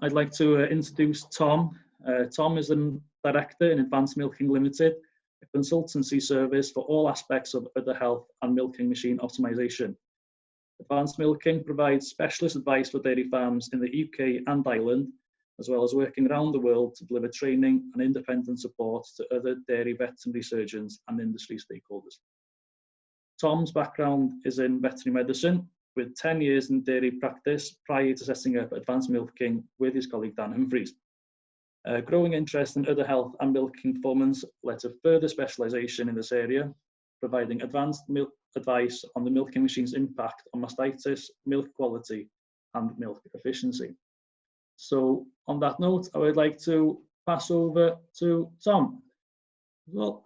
I'd like to introduce Tom. Tom is the Director in Advanced Milking Limited, a consultancy service for all aspects of udder health and milking machine optimization. Advanced Milking provides specialist advice for dairy farms in the UK and Ireland, as well as working around the world to deliver training and independent support to other dairy veterinary surgeons and industry stakeholders. Tom's background is in veterinary medicine, with 10 years in dairy practice prior to setting up Advanced Milking with his colleague Dan Humphreys. Growing interest in udder health and milking performance led to further specialisation in this area, providing advanced milk advice on the milking machine's impact on mastitis, milk quality, and milk efficiency. So on that note, I would like to pass over to Tom. Well,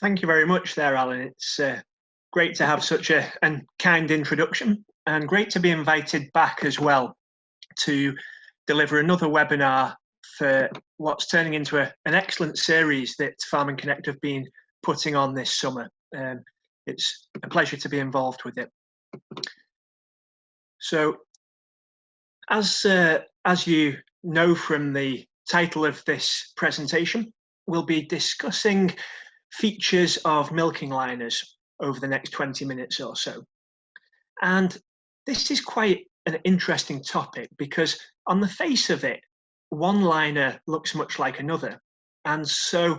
thank you very much there, Alan. It's great to have such a kind introduction, and great to be invited back as well to deliver another webinar for what's turning into an excellent series that Farm and Connect have been putting on this summer. It's a pleasure to be involved with it. So, as you know from the title of this presentation, we'll be discussing features of milking liners over the next 20 minutes or so. And this is quite an interesting topic because on the face of it, one liner looks much like another. And so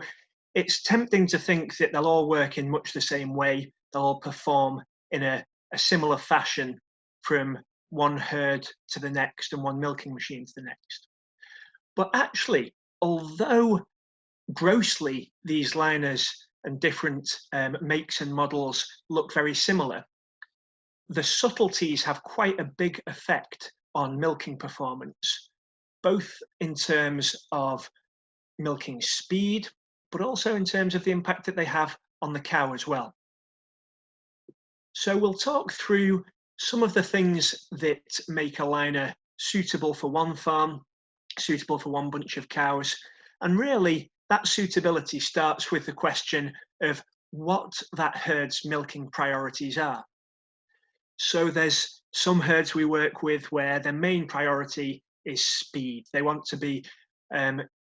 it's tempting to think that they'll all work in much the same way, they'll all perform in a similar fashion from one herd to the next and one milking machine to the next. But actually, although grossly these liners and different makes and models look very similar, the subtleties have quite a big effect on milking performance, both in terms of milking speed, but also in terms of the impact that they have on the cow as well. So we'll talk through some of the things that make a liner suitable for one farm, suitable for one bunch of cows, and really that suitability starts with the question of what that herd's milking priorities are. So there's some herds we work with where their main priority is speed. They want to be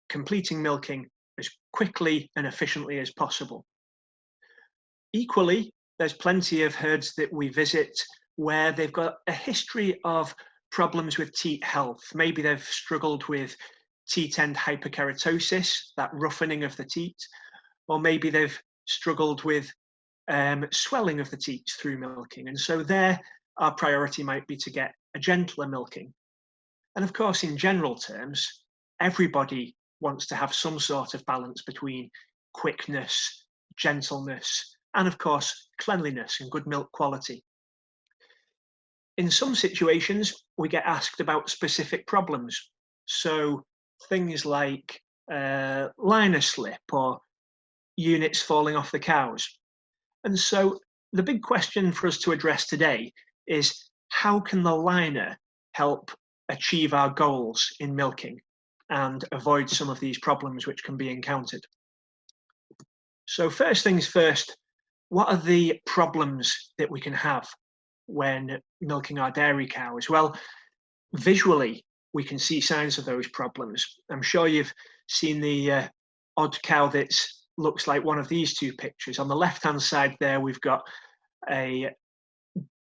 completing milking as quickly and efficiently as possible. Equally, there's plenty of herds that we visit where they've got a history of problems with teat health. Maybe they've struggled with teat end hyperkeratosis, that roughening of the teat, or maybe they've struggled with swelling of the teats through milking. And so there, our priority might be to get a gentler milking. And of course, in general terms, everybody wants to have some sort of balance between quickness, gentleness, and of course, cleanliness and good milk quality. In some situations, we get asked about specific problems. So things like liner slip or units falling off the cows. And so the big question for us to address today is, how can the liner help achieve our goals in milking and avoid some of these problems which can be encountered? So first things first, what are the problems that we can have when milking our dairy cows? Well, visually, we can see signs of those problems. I'm sure you've seen the odd cow that looks like one of these two pictures. On the left-hand side there, we've got a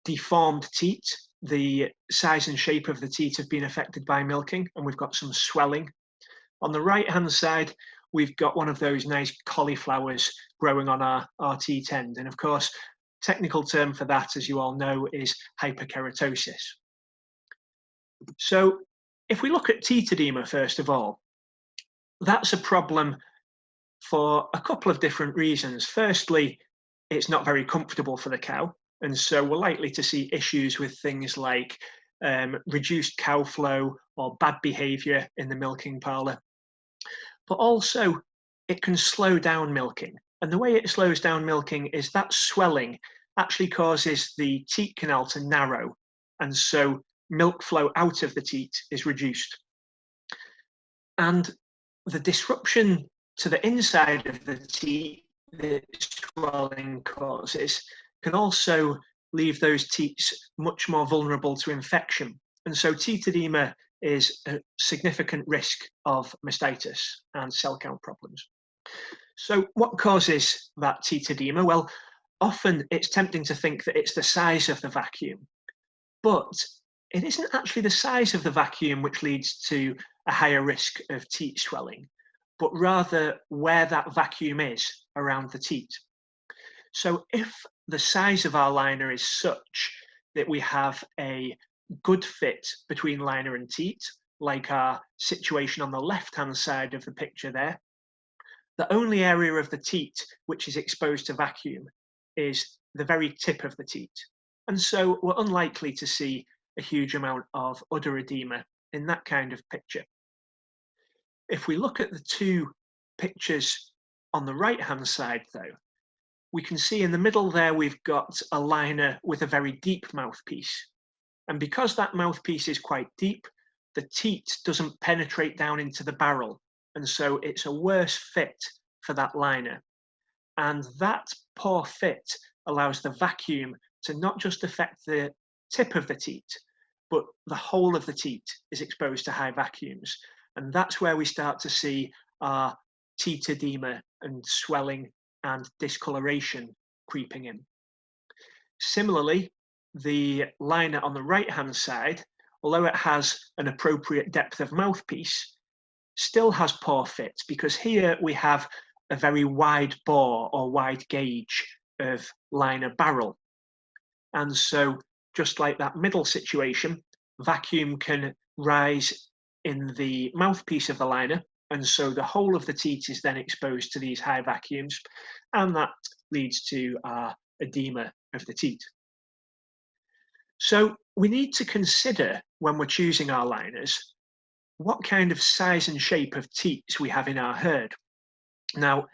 deformed teat. The size and shape of the teat have been affected by milking, and we've got some swelling. On the right-hand side, we've got one of those nice cauliflowers growing on our teat end. And of course, technical term for that, as you all know, is hyperkeratosis. So if we look at teat oedema, first of all, that's a problem for a couple of different reasons. Firstly, it's not very comfortable for the cow, and so we're likely to see issues with things like reduced cow flow or bad behaviour in the milking parlour. But also, it can slow down milking, and the way it slows down milking is that swelling actually causes the teat canal to narrow, and so milk flow out of the teat is reduced. And the disruption to the inside of the teat that swelling causes can also leave those teats much more vulnerable to infection. And so teat oedema is a significant risk of mastitis and cell count problems. So what causes that teat oedema? Well, often it's tempting to think that it's the size of the vacuum, but it isn't actually the size of the vacuum which leads to a higher risk of teat swelling, but rather where that vacuum is around the teat. So if the size of our liner is such that we have a good fit between liner and teat, like our situation on the left-hand side of the picture there, the only area of the teat which is exposed to vacuum is the very tip of the teat. And so we're unlikely to see a huge amount of udder edema in that kind of picture. If we look at the two pictures on the right-hand side though, we can see in the middle there we've got a liner with a very deep mouthpiece. And because that mouthpiece is quite deep, the teat doesn't penetrate down into the barrel. And so it's a worse fit for that liner. And that poor fit allows the vacuum to not just affect the tip of the teat, but the whole of the teat is exposed to high vacuums. And that's where we start to see our teat oedema and swelling and discoloration creeping in. Similarly, the liner on the right-hand side, although it has an appropriate depth of mouthpiece, still has poor fit because here we have a very wide bore or wide gauge of liner barrel. And so just like that middle situation, vacuum can rise in the mouthpiece of the liner, and so the whole of the teat is then exposed to these high vacuums, and that leads to edema of the teat. So we need to consider when we're choosing our liners what kind of size and shape of teats we have in our herd. Now,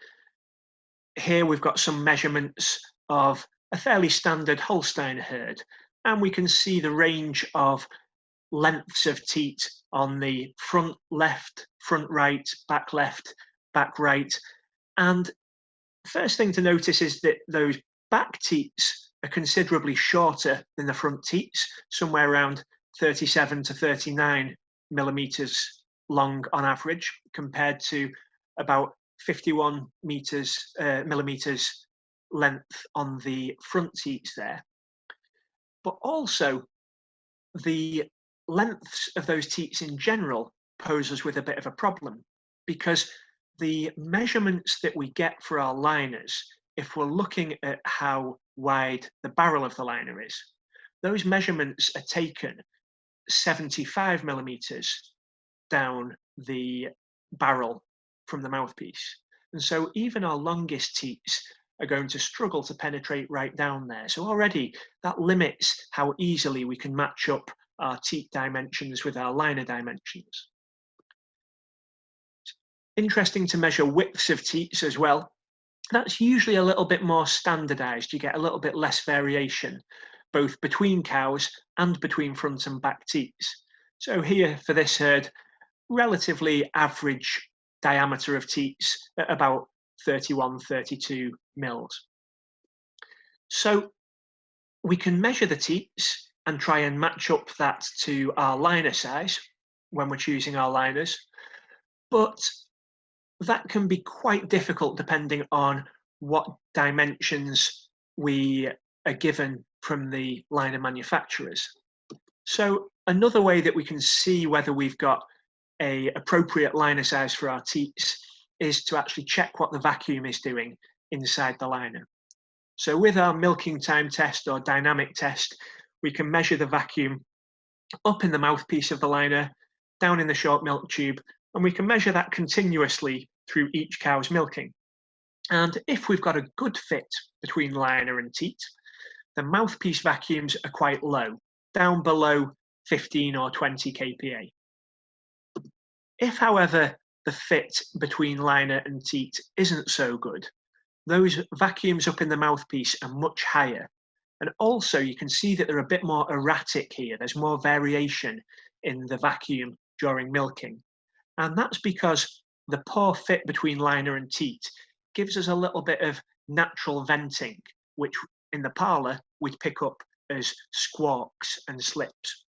here we've got some measurements of a fairly standard Holstein herd, and we can see the range of lengths of teat on the front left, front right, back left, back right. And first thing to notice is that those back teats are considerably shorter than the front teats, somewhere around 37 to 39 millimeters long on average, compared to about 51 millimeters length on the front teats there. But also the lengths of those teats in general pose us with a bit of a problem, because the measurements that we get for our liners, if we're looking at how wide the barrel of the liner is, those measurements are taken 75 millimeters down the barrel from the mouthpiece. And so even our longest teats are going to struggle to penetrate right down there. So already that limits how easily we can match up our teat dimensions with our liner dimensions. It's interesting to measure widths of teats as well. That's usually a little bit more standardized. You get a little bit less variation, both between cows and between front and back teats. So here for this herd, relatively average diameter of teats at about 31, 32 mils. So we can measure the teats and try and match up that to our liner size when we're choosing our liners, but that can be quite difficult depending on what dimensions we are given from the liner manufacturers. So another way that we can see whether we've got an appropriate liner size for our teats is to actually check what the vacuum is doing inside the liner. So with our milking time test or dynamic test, we can measure the vacuum up in the mouthpiece of the liner, down in the short milk tube, and we can measure that continuously through each cow's milking. And if we've got a good fit between liner and teat, the mouthpiece vacuums are quite low, down below 15 or 20 kPa. If, however, the fit between liner and teat isn't so good, those vacuums up in the mouthpiece are much higher. And also you can see that they're a bit more erratic here. There's more variation in the vacuum during milking. And that's because the poor fit between liner and teat gives us a little bit of natural venting, which in the parlour we'd pick up as squawks and slips.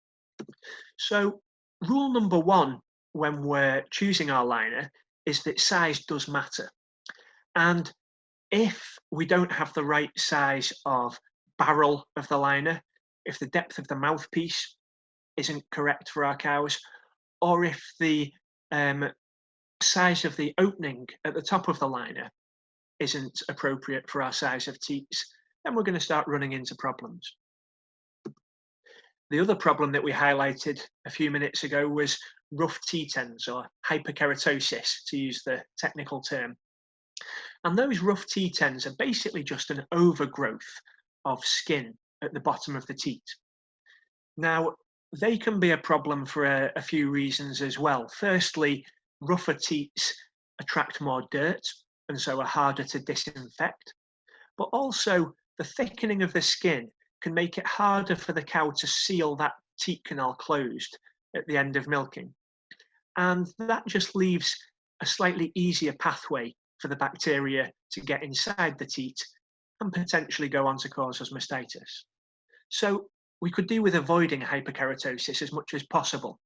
So rule number one when we're choosing our liner is that size does matter. And if we don't have the right size of barrel of the liner, if the depth of the mouthpiece isn't correct for our cows, or if the size of the opening at the top of the liner isn't appropriate for our size of teats, then we're going to start running into problems. The other problem that we highlighted a few minutes ago was rough teat ends, or hyperkeratosis, to use the technical term. And those rough teat ends are basically just an overgrowth of skin at the bottom of the teat. Now, they can be a problem for a few reasons as well. Firstly, rougher teats attract more dirt and so are harder to disinfect. But also, the thickening of the skin can make it harder for the cow to seal that teat canal closed at the end of milking. And that just leaves a slightly easier pathway for the bacteria to get inside the teat and potentially go on to cause us mastitis. So we could do with avoiding hyperkeratosis as much as possible.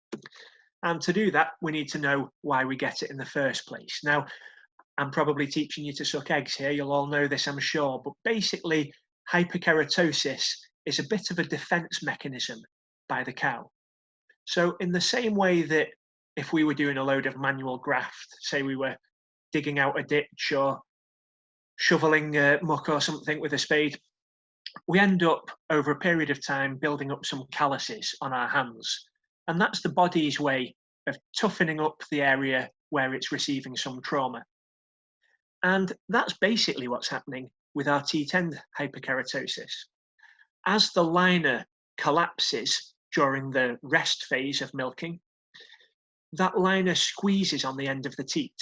And to do that, we need to know why we get it in the first place. Now, I'm probably teaching you to suck eggs here. You'll all know this, I'm sure. But basically, hyperkeratosis is a bit of a defense mechanism by the cow. So in the same way that if we were doing a load of manual graft, say we were digging out a ditch or shoveling muck or something with a spade, we end up over a period of time building up some calluses on our hands. And that's the body's way of toughening up the area where it's receiving some trauma. And that's basically what's happening with our teat end hyperkeratosis. As the liner collapses during the rest phase of milking, that liner squeezes on the end of the teat,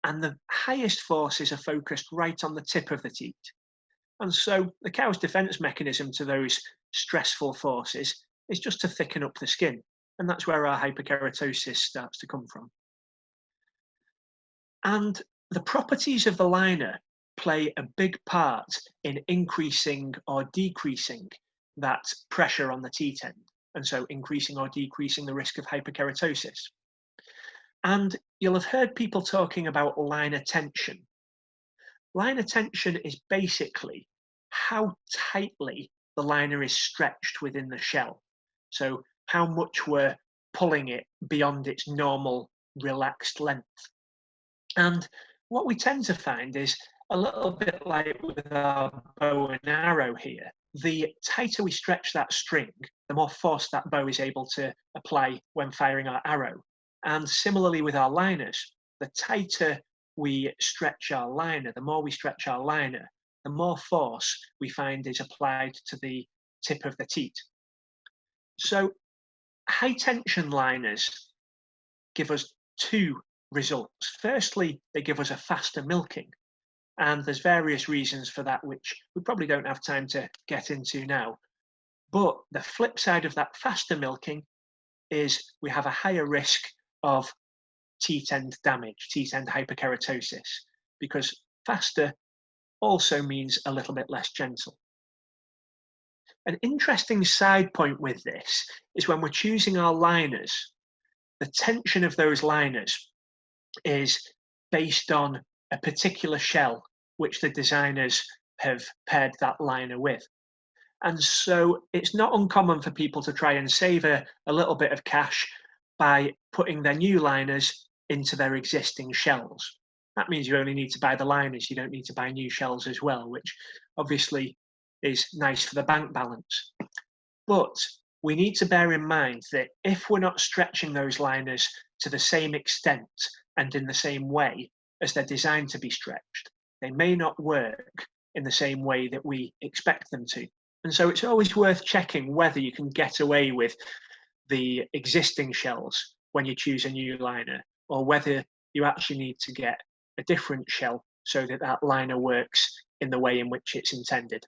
and the highest forces are focused right on the tip of the teat. And so the cow's defense mechanism to those stressful forces is just to thicken up the skin. And that's where our hyperkeratosis starts to come from. And the properties of the liner play a big part in increasing or decreasing that pressure on the teat end, and so increasing or decreasing the risk of hyperkeratosis. And you'll have heard people talking about liner tension. Liner tension is basically how tightly the liner is stretched within the shell. So how much we're pulling it beyond its normal relaxed length. And what we tend to find is a little bit like with our bow and arrow here. The tighter we stretch that string, the more force that bow is able to apply when firing our arrow. And similarly with our liners, the tighter we stretch our liner, the more we stretch our liner, the more force we find is applied to the tip of the teat. So high tension liners give us two results. Firstly, they give us a faster milking. And there's various reasons for that, which we probably don't have time to get into now. But the flip side of that faster milking is we have a higher risk of teat end damage, teat end hyperkeratosis, because faster also means a little bit less gentle. An interesting side point with this is when we're choosing our liners, the tension of those liners is based on a particular shell which the designers have paired that liner with. And so it's not uncommon for people to try and save a little bit of cash by putting their new liners into their existing shells. That means you only need to buy the liners, you don't need to buy new shells as well, which obviously is nice for the bank balance. But we need to bear in mind that if we're not stretching those liners to the same extent and in the same way as they're designed to be stretched, they may not work in the same way that we expect them to. And so it's always worth checking whether you can get away with the existing shells when you choose a new liner, or whether you actually need to get a different shell so that that liner works in the way in which it's intended.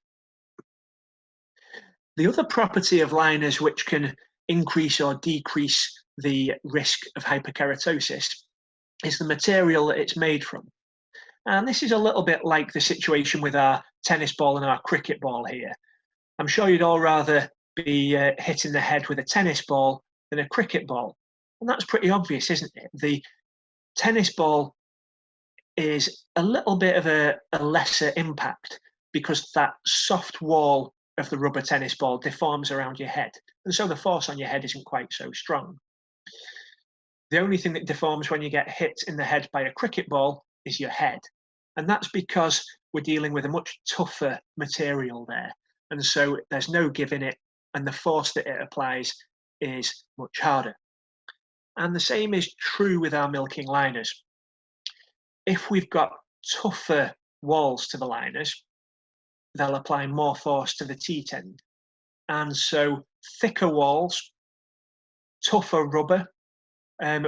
The other property of liners which can increase or decrease the risk of hyperkeratosis is the material that it's made from. And this is a little bit like the situation with our tennis ball and our cricket ball here. I'm sure you'd all rather be hit in the head with a tennis ball than a cricket ball. And that's pretty obvious, isn't it? The tennis ball is a little bit of a lesser impact because that soft wall of the rubber tennis ball deforms around your head. And so the force on your head isn't quite so strong. The only thing that deforms when you get hit in the head by a cricket ball is your head. And that's because we're dealing with a much tougher material there. And so there's no give in it, and the force that it applies is much harder. And the same is true with our milking liners. If we've got tougher walls to the liners, they'll apply more force to the teat end. And so thicker walls, tougher rubber,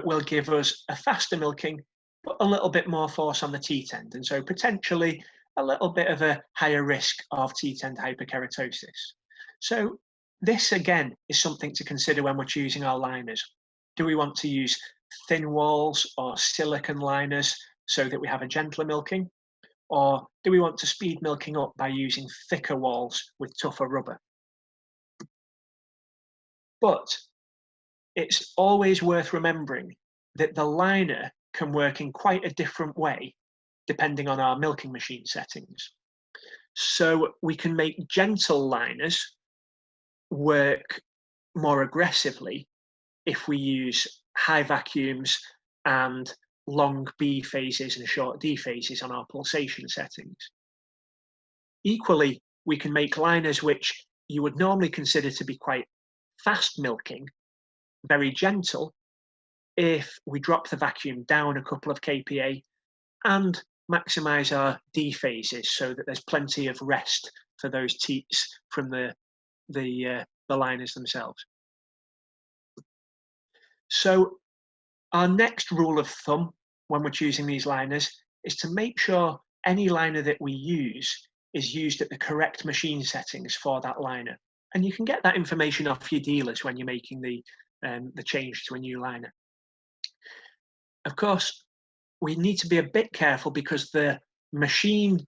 will give us a faster milking, but a little bit more force on the teat end. And so potentially a little bit of a higher risk of teat end hyperkeratosis. So this again is something to consider when we're choosing our liners. Do we want to use thin walls or silicone liners so that we have a gentler milking? Or do we want to speed milking up by using thicker walls with tougher rubber? But it's always worth remembering that the liner can work in quite a different way depending on our milking machine settings. So we can make gentle liners work more aggressively if we use high vacuums and long B phases and short D phases on our pulsation settings. Equally, we can make liners which you would normally consider to be quite fast milking, very gentle, if we drop the vacuum down a couple of kPa and maximize our D phases so that there's plenty of rest for those teats from the liners themselves. So our next rule of thumb when we're choosing these liners is to make sure any liner that we use is used at the correct machine settings for that liner. And you can get that information off your dealers when you're making the change to a new liner. Of course, we need to be a bit careful because the machine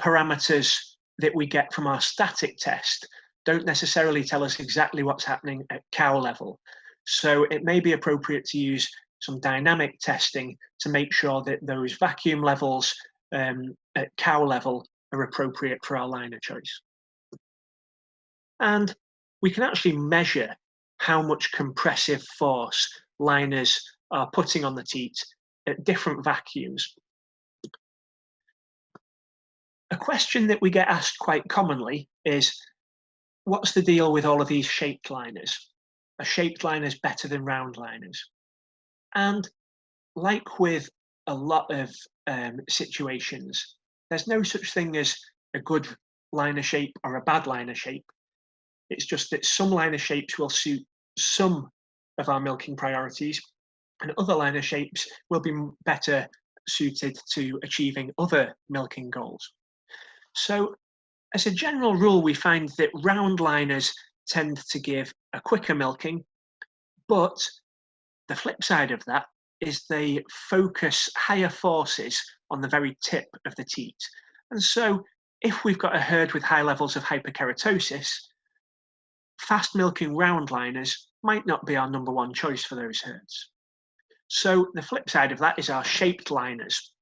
parameters that we get from our static test don't necessarily tell us exactly what's happening at cow level. So it may be appropriate to use some dynamic testing to make sure that those vacuum levels at cow level are appropriate for our liner choice. And we can actually measure how much compressive force liners are putting on the teat at different vacuums. A question that we get asked quite commonly is, what's the deal with all of these shaped liners? Are shaped liners better than round liners? And like with a lot of situations, there's no such thing as a good liner shape or a bad liner shape. It's just that some liner shapes will suit some of our milking priorities, and other liner shapes will be better suited to achieving other milking goals. So as a general rule, we find that round liners tend to give a quicker milking, but the flip side of that is they focus higher forces on the very tip of the teat. And so if we've got a herd with high levels of hyperkeratosis, fast milking round liners might not be our number one choice for those herds. So the flip side of that is our shaped liners.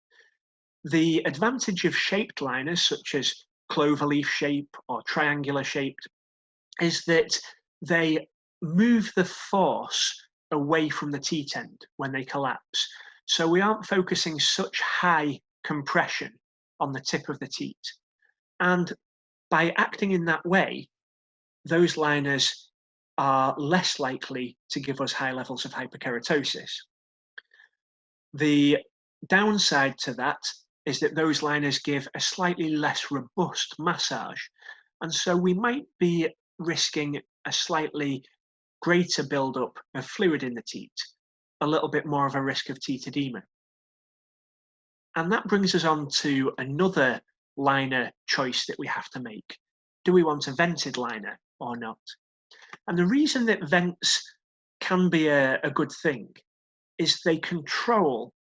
The advantage of shaped liners, such as cloverleaf shape or triangular shaped, is that they move the force away from the teat end when they collapse. So we aren't focusing such high compression on the tip of the teat. And by acting in that way, those liners are less likely to give us high levels of hyperkeratosis. The downside to that is that those liners give a slightly less robust massage. And so we might be risking a slightly greater buildup of fluid in the teat, a little bit more of a risk of teat oedema. And that brings us on to another liner choice that we have to make. Do we want a vented liner or not? And the reason that vents can be a good thing is they control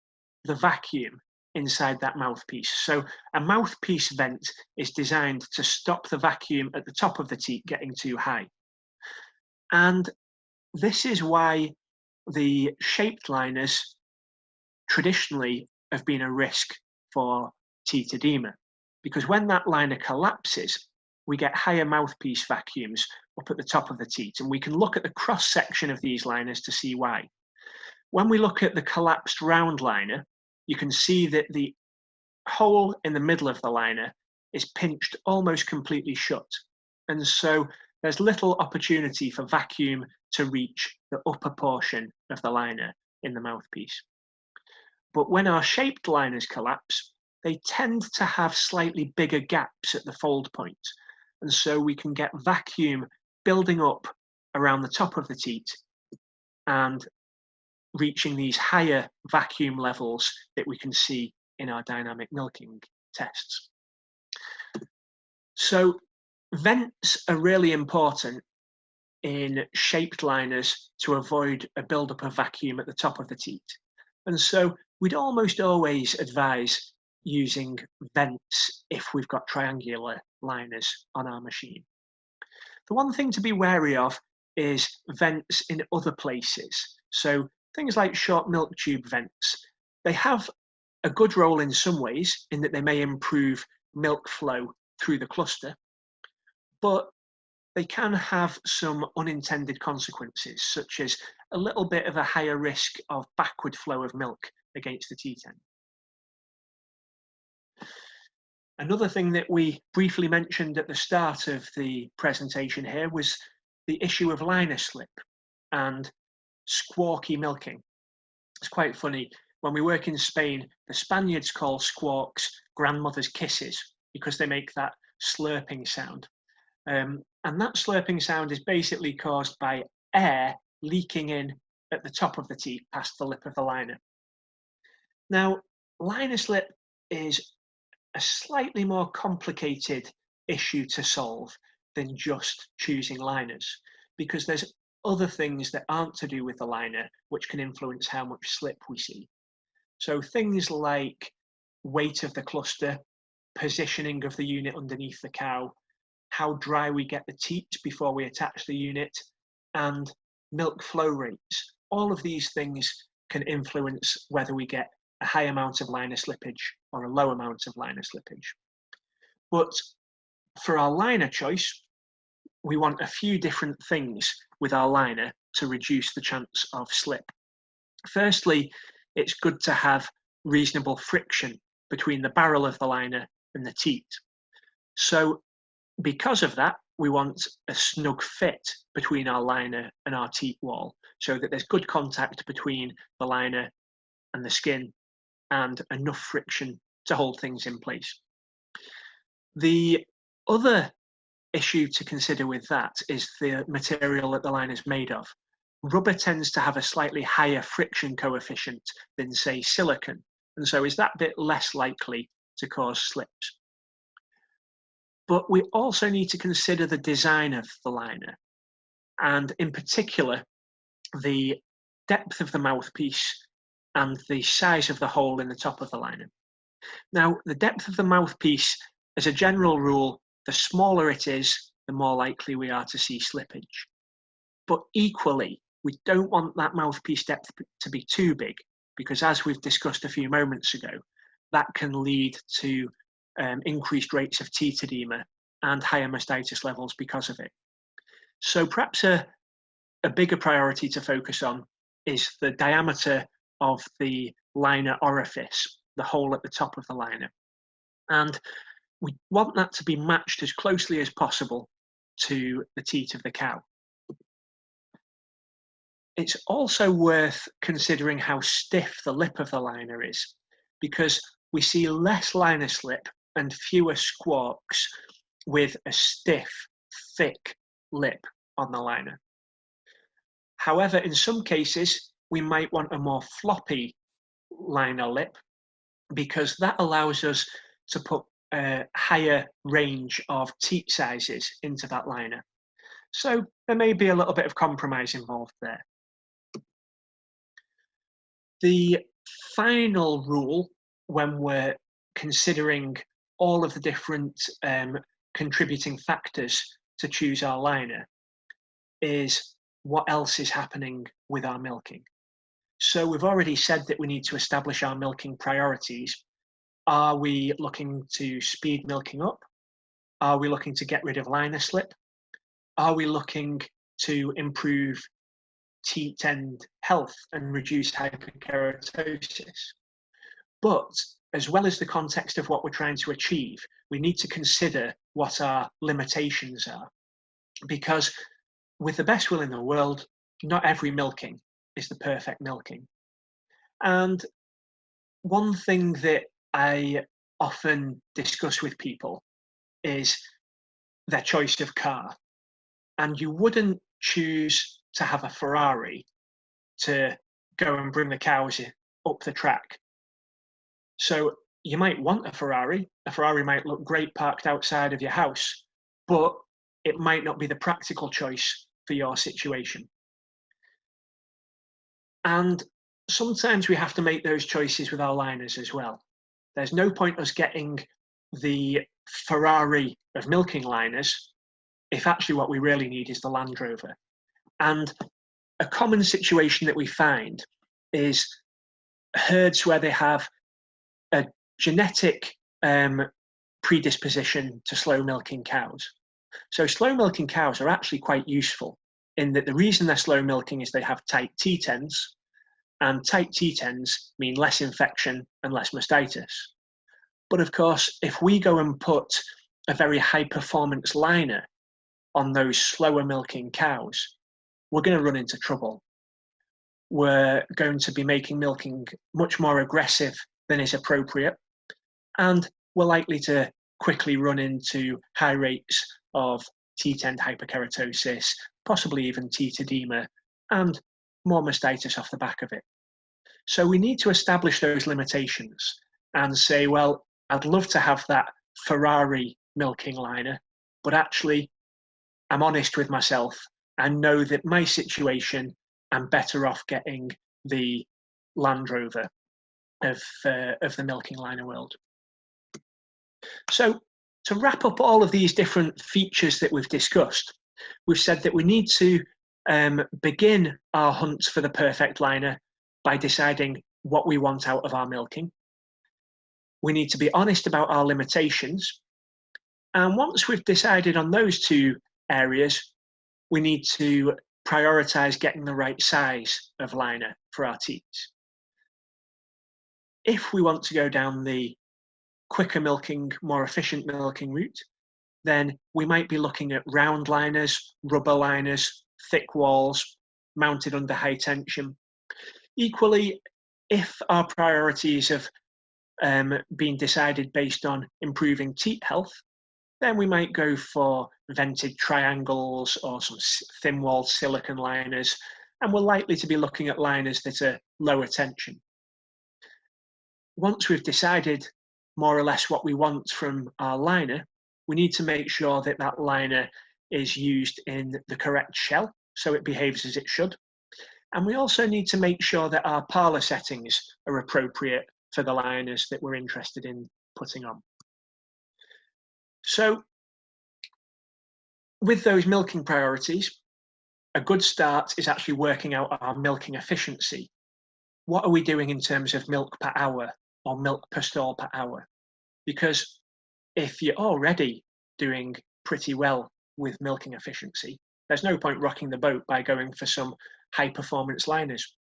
the vacuum inside that mouthpiece. So a mouthpiece vent is designed to stop the vacuum at the top of the teat getting too high. And this is why the shaped liners traditionally have been a risk for teat oedema, because when that liner collapses, we get higher mouthpiece vacuums up at the top of the teat, and we can look at the cross section of these liners to see why. When we look at the collapsed round liner, you can see that the hole in the middle of the liner is pinched almost completely shut, and so there's little opportunity for vacuum to reach the upper portion of the liner in the mouthpiece. But when our shaped liners collapse, they tend to have slightly bigger gaps at the fold point, and so we can get vacuum building up around the top of the teat and reaching these higher vacuum levels that we can see in our dynamic milking tests. So vents are really important in shaped liners to avoid a buildup of vacuum at the top of the teat. And so we'd almost always advise using vents if we've got triangular liners on our machine. The one thing to be wary of is vents in other places. So things like short milk tube vents, they have a good role in some ways in that they may improve milk flow through the cluster, but they can have some unintended consequences, such as a little bit of a higher risk of backward flow of milk against the teat end. Another thing that we briefly mentioned at the start of the presentation here was the issue of liner slip and squawky milking. It's quite funny. When we work in Spain, the Spaniards call squawks grandmother's kisses because they make that slurping sound. And that slurping sound is basically caused by air leaking in at the top of the teat past the lip of the liner. Now, liner slip is a slightly more complicated issue to solve than just choosing liners, because there's other things that aren't to do with the liner which can influence how much slip we see. So things like weight of the cluster, positioning of the unit underneath the cow, how dry we get the teat before we attach the unit, and milk flow rates. All of these things can influence whether we get a high amount of liner slippage or a low amount of liner slippage. But for our liner choice, we want a few different things with our liner to reduce the chance of slip. Firstly, it's good to have reasonable friction between the barrel of the liner and the teat. So because of that, we want a snug fit between our liner and our teat wall so that there's good contact between the liner and the skin and enough friction to hold things in place. The other issue to consider with that is the material that the liner is made of. Rubber tends to have a slightly higher friction coefficient than, say, silicone, and so is that bit less likely to cause slips. But we also need to consider the design of the liner, and in particular, the depth of the mouthpiece and the size of the hole in the top of the liner. Now, the depth of the mouthpiece, as a general rule, the smaller it is, the more likely we are to see slippage. But equally, we don't want that mouthpiece depth to be too big, because as we've discussed a few moments ago, that can lead to increased rates of teat oedema and higher mastitis levels because of it. So perhaps a bigger priority to focus on is the diameter of the liner orifice, the hole at the top of the liner. And we want that to be matched as closely as possible to the teat of the cow. It's also worth considering how stiff the lip of the liner is, because we see less liner slip and fewer squawks with a stiff, thick lip on the liner. However, in some cases, we might want a more floppy liner lip, because that allows us to put a higher range of teat sizes into that liner. So there may be a little bit of compromise involved there. The final rule when we're considering all of the different contributing factors to choose our liner is what else is happening with our milking. So we've already said that we need to establish our milking priorities. Are we looking to speed milking up? Are we looking to get rid of liner slip? Are we looking to improve teat end health and reduce hyperkeratosis? But as well as the context of what we're trying to achieve, we need to consider what our limitations are. Because with the best will in the world, not every milking is the perfect milking. And one thing that I often discuss with people is their choice of car. And you wouldn't choose to have a Ferrari to go and bring the cows up the track. So you might want a Ferrari. A Ferrari might look great parked outside of your house, but it might not be the practical choice for your situation. And sometimes we have to make those choices with our liners as well. There's no point us getting the Ferrari of milking liners if actually what we really need is the Land Rover. And a common situation that we find is herds where they have a genetic predisposition to slow milking cows. So slow milking cows are actually quite useful in that the reason they're slow milking is they have tight teat ends, and tight teat ends mean less infection and less mastitis. But of course, if we go and put a very high performance liner on those slower milking cows, we're going to run into trouble. We're going to be making milking much more aggressive than is appropriate, and we're likely to quickly run into high rates of teat end hyperkeratosis, possibly even teat oedema, and more mastitis off the back of it. So we need to establish those limitations and say, well, I'd love to have that Ferrari milking liner, but actually I'm honest with myself and know that my situation, I'm better off getting the Land Rover of the milking liner world. So to wrap up all of these different features that we've discussed, we've said that we need to begin our hunt for the perfect liner by deciding what we want out of our milking. We need to be honest about our limitations. And once we've decided on those two areas, we need to prioritize getting the right size of liner for our teats. If we want to go down the quicker milking, more efficient milking route, then we might be looking at round liners, rubber liners, thick walls, mounted under high tension. Equally, if our priorities have been decided based on improving teat health, then we might go for vented triangles or some thin-walled silicone liners, and we're likely to be looking at liners that are lower tension. Once we've decided more or less what we want from our liner, we need to make sure that that liner is used in the correct shell, so it behaves as it should. And we also need to make sure that our parlour settings are appropriate for the liners that we're interested in putting on. So with those milking priorities, a good start is actually working out our milking efficiency. What are we doing in terms of milk per hour or milk per stall per hour? Because if you're already doing pretty well with milking efficiency, there's no point rocking the boat by going for some high performance liners.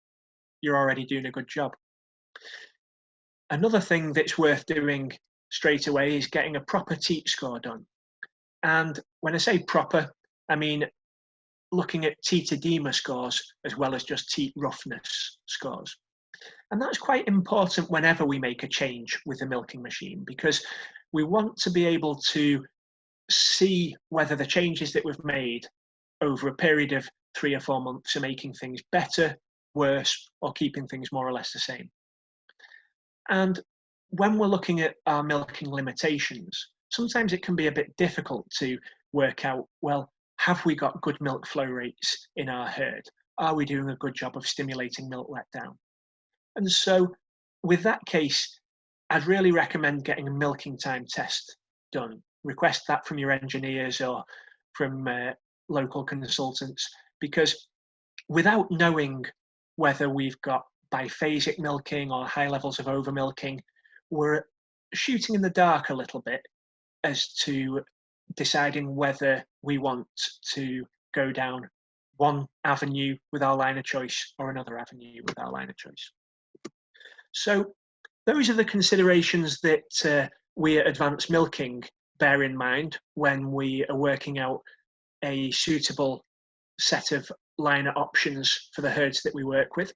You're already doing a good job. Another thing that's worth doing straight away is getting a proper teat score done. And when I say proper, I mean looking at teat oedema scores as well as just teat roughness scores. And that's quite important whenever we make a change with the milking machine, because we want to be able to see whether the changes that we've made over a period of 3 or 4 months are making things better, worse, or keeping things more or less the same. And when we're looking at our milking limitations, sometimes it can be a bit difficult to work out, well, have we got good milk flow rates in our herd? Are we doing a good job of stimulating milk letdown? And so with that case, I'd really recommend getting a milking time test done. Request that from your engineers or from local consultants, because without knowing whether we've got biphasic milking or high levels of over milking, we're shooting in the dark a little bit as to deciding whether we want to go down one avenue with our line of choice or another avenue with our line of choice. So those are the considerations that we at Advanced Milking bear in mind when we are working out a suitable set of liner options for the herds that we work with.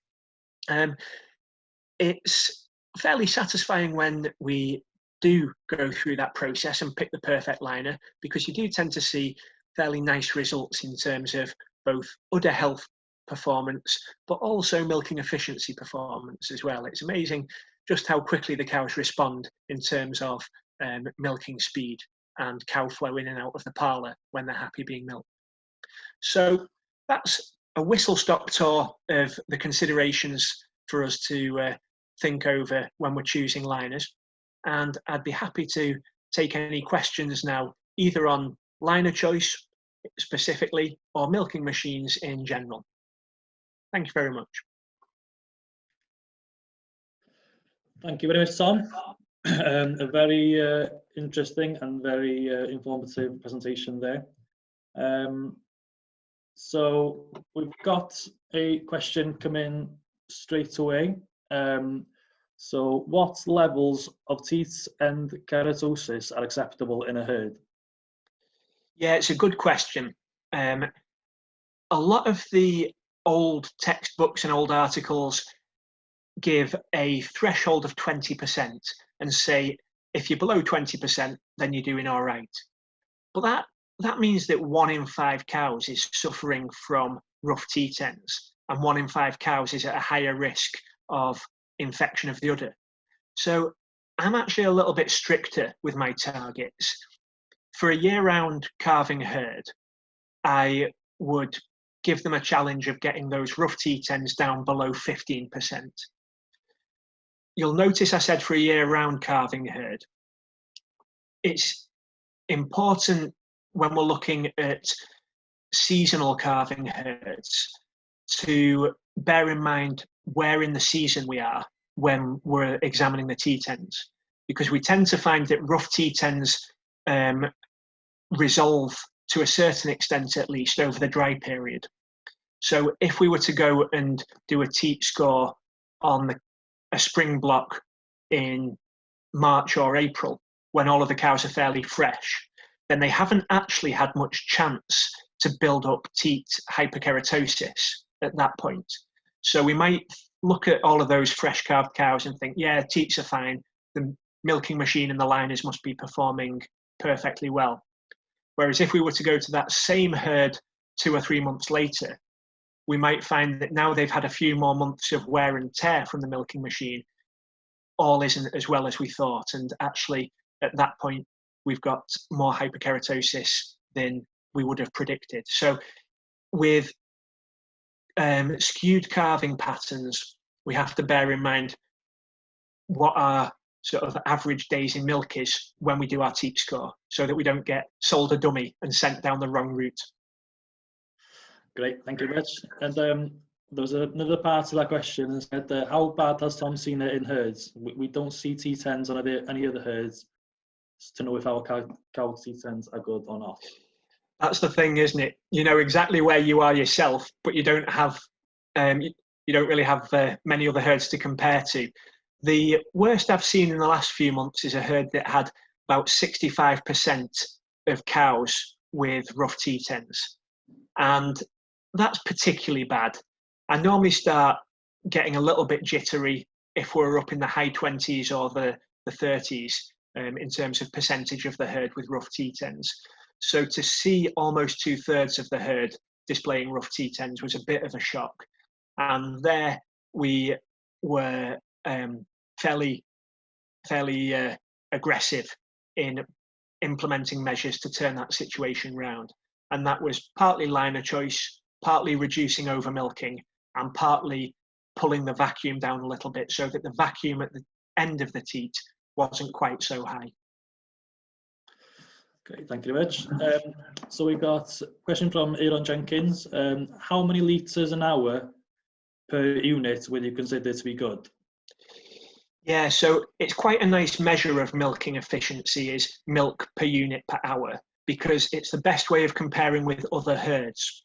It's fairly satisfying when we do go through that process and pick the perfect liner, because you do tend to see fairly nice results in terms of both udder health performance, but also milking efficiency performance as well. It's amazing just how quickly the cows respond in terms of milking speed and cow flow in and out of the parlour when they're happy being milked. So that's a whistle-stop tour of the considerations for us to think over when we're choosing liners. And I'd be happy to take any questions now, either on liner choice specifically or milking machines in general. Thank you very much. Thank you very much, Tom. A very interesting and very informative presentation there. So we've got a question come in straight away. So what levels of teat and keratosis are acceptable in a herd? Yeah, it's a good question. A lot of the old textbooks and old articles give a threshold of 20% and say, if you're below 20%, then you're doing all right. But that means that 1 in 5 cows is suffering from rough teat ends, and 1 in 5 cows is at a higher risk of infection of the udder. So I'm actually a little bit stricter with my targets. For a year-round calving herd, I would give them a challenge of getting those rough teat ends down below 15%. You'll notice I said for a year-round calving herd. It's important when we're looking at seasonal calving herds to bear in mind where in the season we are when we're examining the teat ends, because we tend to find that rough teat ends resolve to a certain extent, at least, over the dry period. So if we were to go and do a teat score on a spring block in March or April, when all of the cows are fairly fresh, then they haven't actually had much chance to build up teat hyperkeratosis at that point. So we might look at all of those fresh calved cows and think, yeah, teats are fine. The milking machine and the liners must be performing perfectly well. Whereas if we were to go to that same herd 2 or 3 months later, we might find that now they've had a few more months of wear and tear from the milking machine, all isn't as well as we thought. And actually, at that point, we've got more hyperkeratosis than we would have predicted. So with skewed calving patterns, we have to bear in mind what our sort of average days in milk is when we do our teat score, so that we don't get sold a dummy and sent down the wrong route. Great, thank you very much. And there was another part to that question and said, how bad has Tom seen it in herds? We don't see teat ends on any other herds to know if our cow teat ends are good or not. That's the thing, isn't it? You know exactly where you are yourself, but you don't have, you don't really have many other herds to compare to. The worst I've seen in the last few months is a herd that had about 65% of cows with rough teat ends. And that's particularly bad. I normally start getting a little bit jittery if we're up in the high 20s or the 30s in terms of percentage of the herd with rough teat ends. So to see almost 2/3 of the herd displaying rough teat ends was a bit of a shock. And there we were fairly aggressive in implementing measures to turn that situation round. And that was partly liner choice, partly reducing over milking, and partly pulling the vacuum down a little bit so that the vacuum at the end of the teat wasn't quite so high. Okay, thank you very much. So we've got a question from Aaron Jenkins. How many litres an hour per unit would you consider to be good? Yeah, so it's quite a nice measure of milking efficiency is milk per unit per hour, because it's the best way of comparing with other herds.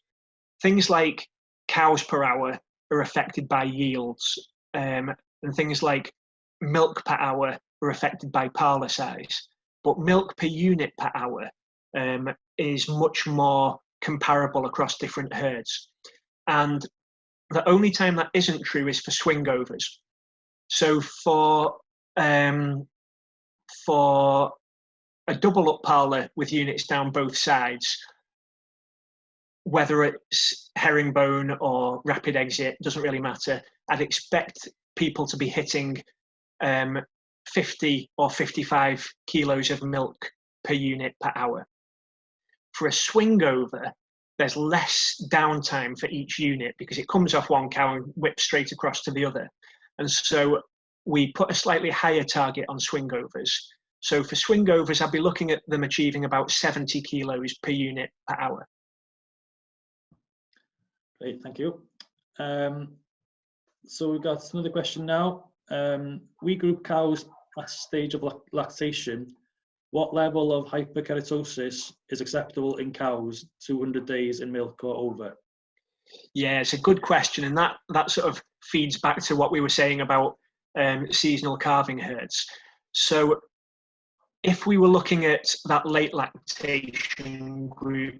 Things like cows per hour are affected by yields, and things like milk per hour are affected by parlour size. But milk per unit per hour is much more comparable across different herds. And the only time that isn't true is for swingovers. So for a double up parlour with units down both sides, whether it's herringbone or rapid exit, doesn't really matter. I'd expect people to be hitting 50 or 55 kilos of milk per unit per hour. For a swingover, there's less downtime for each unit because it comes off one cow and whips straight across to the other. And so we put a slightly higher target on swingovers. So for swingovers, I'd be looking at them achieving about 70 kilos per unit per hour. Great, thank you. So we've got another question now. We group cows at stage of lactation. What level of hyperkeratosis is acceptable in cows 200 days in milk or over? Yeah, it's a good question, and that sort of feeds back to what we were saying about seasonal calving herds. So if we were looking at that late lactation group,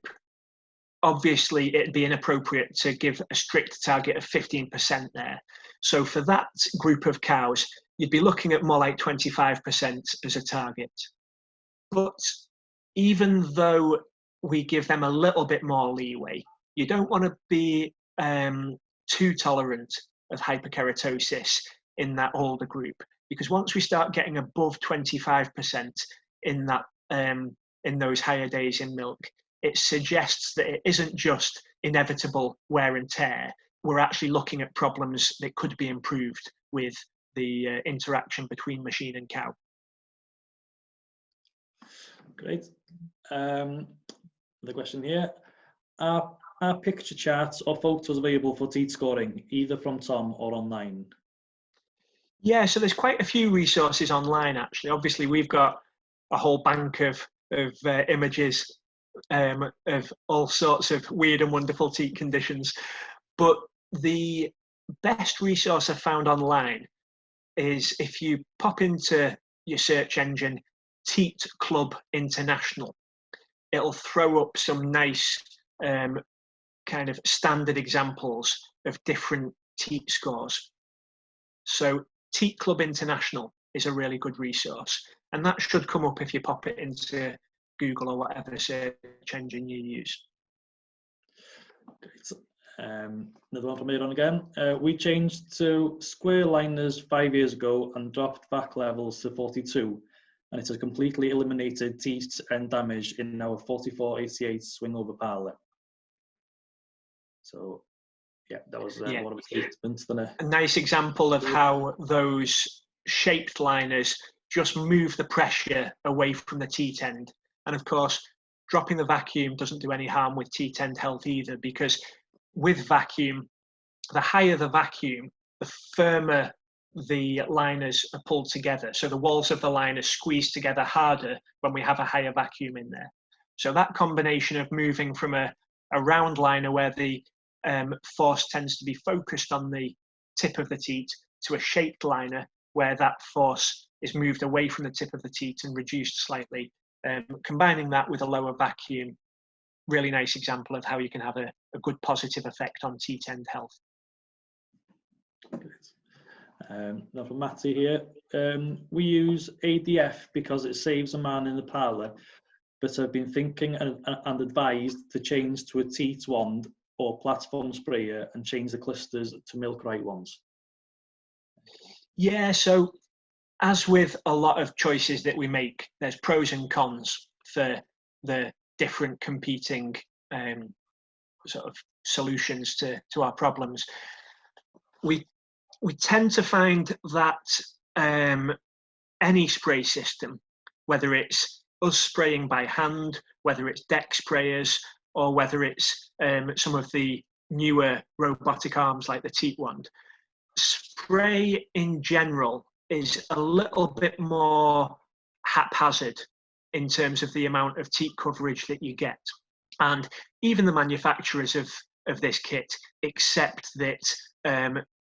obviously it'd be inappropriate to give a strict target of 15% there. So for that group of cows, you'd be looking at more like 25% as a target. But even though we give them a little bit more leeway, you don't want to be too tolerant of hyperkeratosis in that older group, because once we start getting above 25% in that in those higher days in milk, it suggests that it isn't just inevitable wear and tear. We're actually looking at problems that could be improved with the interaction between machine and cow. Great. The question here, are picture charts or photos available for teat scoring, either from Tom or online? Yeah, so there's quite a few resources online, actually. Obviously, we've got a whole bank of images of all sorts of weird and wonderful teat conditions. But the best resource I've found online is if you pop into your search engine, Teat Club International, it'll throw up some nice kind of standard examples of different teat scores. So Teat Club International is a really good resource, and that should come up if you pop it into Google or whatever search engine you use. Great. Another one from Aaron again. We changed to square liners 5 years ago and dropped back levels to 42, and it has completely eliminated teat and damage in our 4488 swing over parlour. So yeah, that was one of the statements. A nice example of how those shaped liners just move the pressure away from the teat end. And of course, dropping the vacuum doesn't do any harm with teat end health either, because with vacuum, the higher the vacuum, the firmer the liners are pulled together. So the walls of the liners squeeze together harder when we have a higher vacuum in there. So that combination of moving from a round liner where the force tends to be focused on the tip of the teat to a shaped liner where that force is moved away from the tip of the teat and reduced slightly. Combining that with a lower vacuum, really nice example of how you can have a good positive effect on teat end health. Now from Matty here, we use ADF because it saves a man in the parlour, but I've been thinking and advised to change to a teat wand or platform sprayer and change the clusters to milk right ones. Yeah, so as with a lot of choices that we make, there's pros and cons for the different competing sort of solutions to our problems. We tend to find that any spray system, whether it's us spraying by hand, whether it's deck sprayers, or whether it's some of the newer robotic arms like the Teat wand, spray in general is a little bit more haphazard in terms of the amount of teat coverage that you get. And even the manufacturers of this kit accept that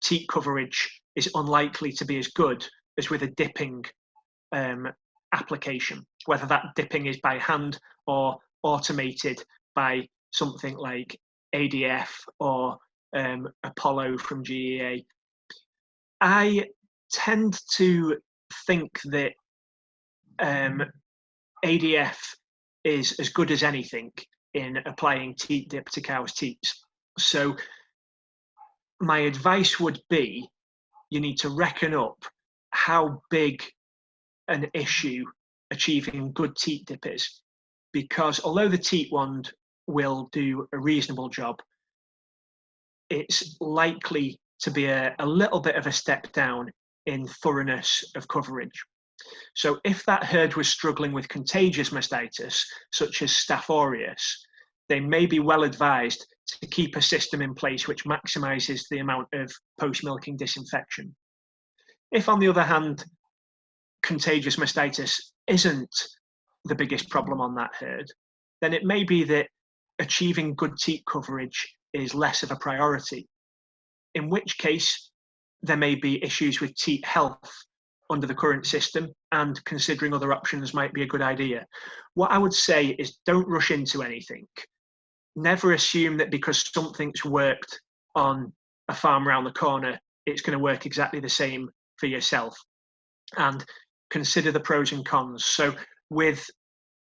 teat coverage is unlikely to be as good as with a dipping application, whether that dipping is by hand or automated by something like ADF or Apollo from GEA. I tend to think that ADF is as good as anything in applying teat dip to cows' teats. So my advice would be you need to reckon up how big an issue achieving good teat dip is, because although the Teat wand will do a reasonable job, it's likely to be a little bit of a step down in thoroughness of coverage. So if that herd was struggling with contagious mastitis, such as Staph aureus, they may be well advised to keep a system in place which maximizes the amount of post-milking disinfection. If, on the other hand, contagious mastitis isn't the biggest problem on that herd, then it may be that achieving good teat coverage is less of a priority, in which case there may be issues with teat health under the current system, and considering other options might be a good idea. What I would say is don't rush into anything. Never assume that because something's worked on a farm around the corner, it's going to work exactly the same for yourself. And consider the pros and cons. So with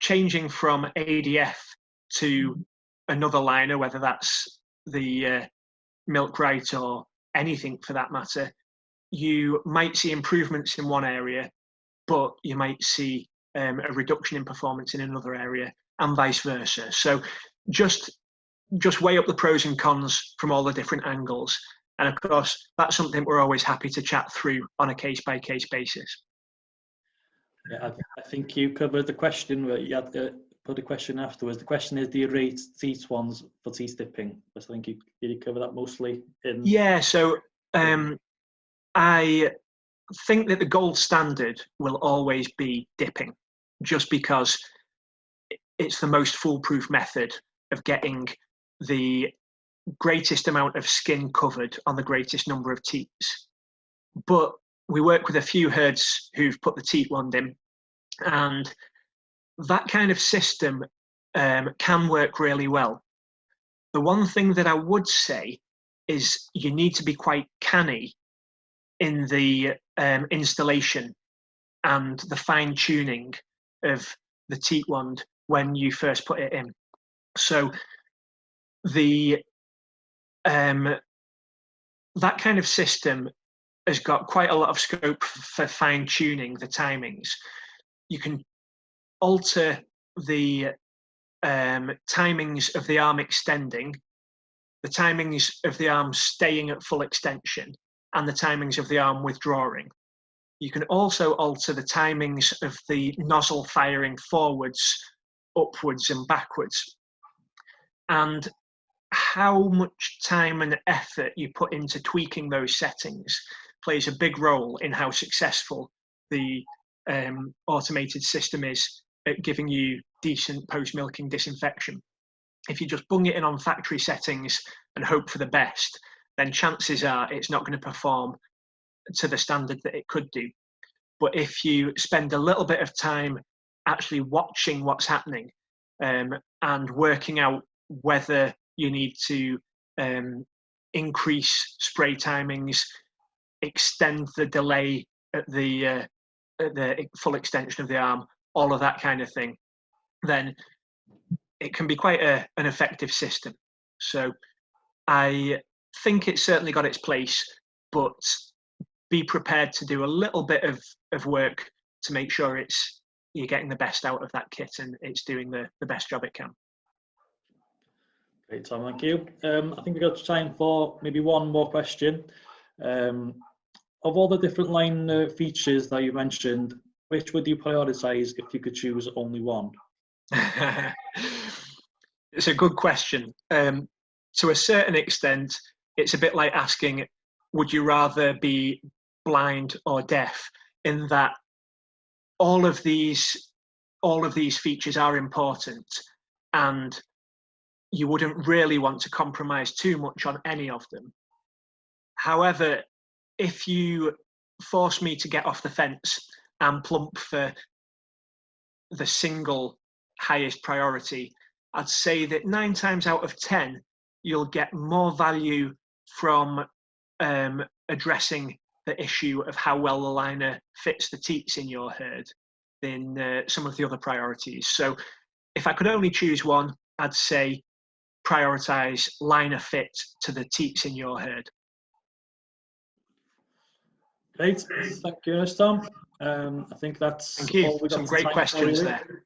changing from ADF to another liner, whether that's the Milk Right or anything for that matter, you might see improvements in one area, but you might see a reduction in performance in another area, and vice versa. So just weigh up the pros and cons from all the different angles. And of course, that's something we're always happy to chat through on a case-by-case basis. Yeah, I think you covered the question where you had to put a question afterwards. The question is, do you rate teat wands for teat dipping? I think you cover that mostly in... Yeah, so I think that the gold standard will always be dipping, just because it's the most foolproof method of getting the greatest amount of skin covered on the greatest number of teats. But we work with a few herds who've put the Teat wand in, and that kind of system can work really well. The one thing that I would say is you need to be quite canny in the installation and the fine tuning of the Teat wand when you first put it in. So the that kind of system has got quite a lot of scope for fine tuning the timings. You can alter the timings of the arm extending, the timings of the arm staying at full extension, and the timings of the arm withdrawing. You can also alter the timings of the nozzle firing forwards, upwards, and backwards. And how much time and effort you put into tweaking those settings plays a big role in how successful the automated system is at giving you decent post-milking disinfection. If you just bung it in on factory settings and hope for the best, then chances are it's not going to perform to the standard that it could do. But if you spend a little bit of time actually watching what's happening and working out whether you need to increase spray timings, extend the delay at the full extension of the arm, all of that kind of thing, then it can be quite an effective system. So I think it's certainly got its place, but be prepared to do a little bit of work to make sure you're getting the best out of that kit and it's doing the best job it can. Great, Tom, thank you. I think we've got time for maybe one more question. Of all the different line features that you mentioned, which would you prioritise if you could choose only one? It's a good question. to a certain extent, it's a bit like asking, would you rather be blind or deaf? In that all of these features are important, and you wouldn't really want to compromise too much on any of them. However, if you force me to get off the fence and plump for the single highest priority, I'd say that 9 times out of 10, you'll get more value from addressing the issue of how well the liner fits the teats in your herd than some of the other priorities. So if I could only choose one, I'd say prioritize liner fit to the teats in your herd. Great, thank you, Tom. I think that's Thank you. all we got. Some great questions there.